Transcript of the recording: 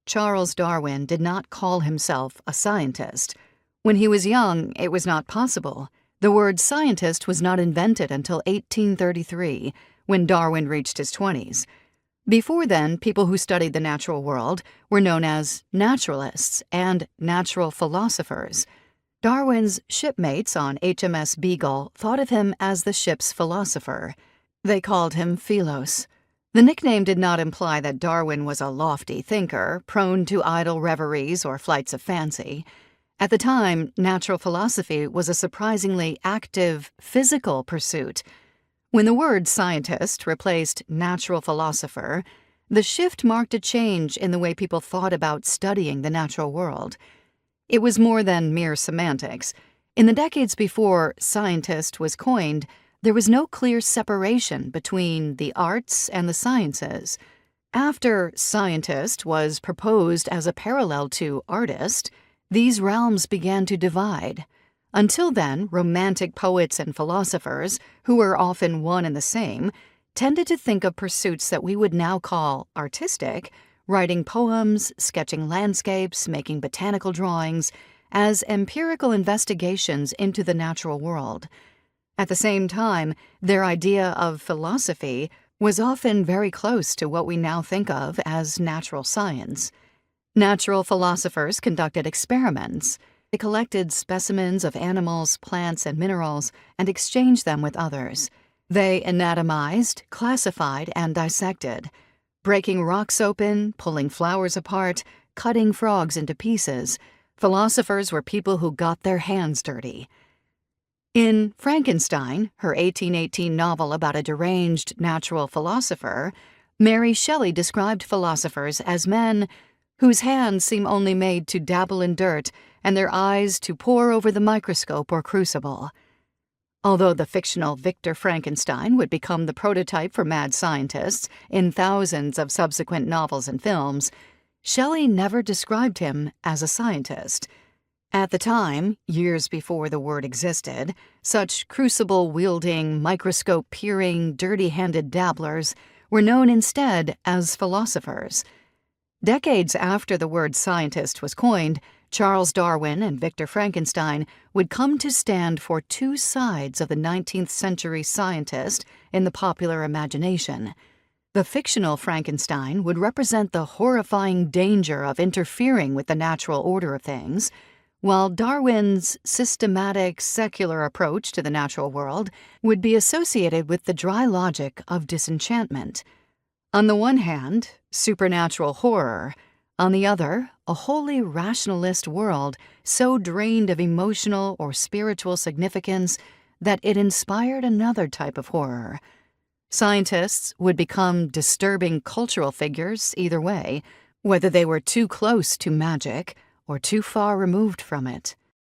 Charles Darwin did not call himself a scientist. When he was young, it was not possible. The word scientist was not invented until 1833, when Darwin reached his 20s. Before then, people who studied the natural world were known as naturalists and natural philosophers. Darwin's shipmates on HMS Beagle thought of him as the ship's philosopher. They called him Philos. The nickname did not imply that Darwin was a lofty thinker, prone to idle reveries or flights of fancy. At the time, natural philosophy was a surprisingly active, physical pursuit. When the word scientist replaced natural philosopher, the shift marked a change in the way people thought about studying the natural world. It was more than mere semantics. In the decades before scientist was coined, there was no clear separation between the arts and the sciences. After scientist was proposed as a parallel to artist, these realms began to divide. Until then, romantic poets and philosophers, who were often one and the same, tended to think of pursuits that we would now call artistic, writing poems, sketching landscapes, making botanical drawings, as empirical investigations into the natural world. At the same time, their idea of philosophy was often very close to what we now think of as natural science. Natural philosophers conducted experiments. They collected specimens of animals, plants, and minerals and exchanged them with others. They anatomized, classified, and dissected, breaking rocks open, pulling flowers apart, cutting frogs into pieces. Philosophers were people who got their hands dirty. In Frankenstein, her 1818 novel about a deranged natural philosopher, Mary Shelley described philosophers as men whose hands seem only made to dabble in dirt and their eyes to pore over the microscope or crucible. Although the fictional Victor Frankenstein would become the prototype for mad scientists in thousands of subsequent novels and films, Shelley never described him as a scientist. At the time, years before the word existed, such crucible-wielding, microscope-peering, dirty-handed dabblers were known instead as philosophers. Decades after the word scientist was coined, Charles Darwin and Victor Frankenstein would come to stand for two sides of the 19th-century scientist in the popular imagination. The fictional Frankenstein would represent the horrifying danger of interfering with the natural order of things, while Darwin's systematic, secular approach to the natural world would be associated with the dry logic of disenchantment. On the one hand, supernatural horror. On the other, a wholly rationalist world so drained of emotional or spiritual significance that it inspired another type of horror. Scientists would become disturbing cultural figures either way, whether they were too close to magic or too far removed from it.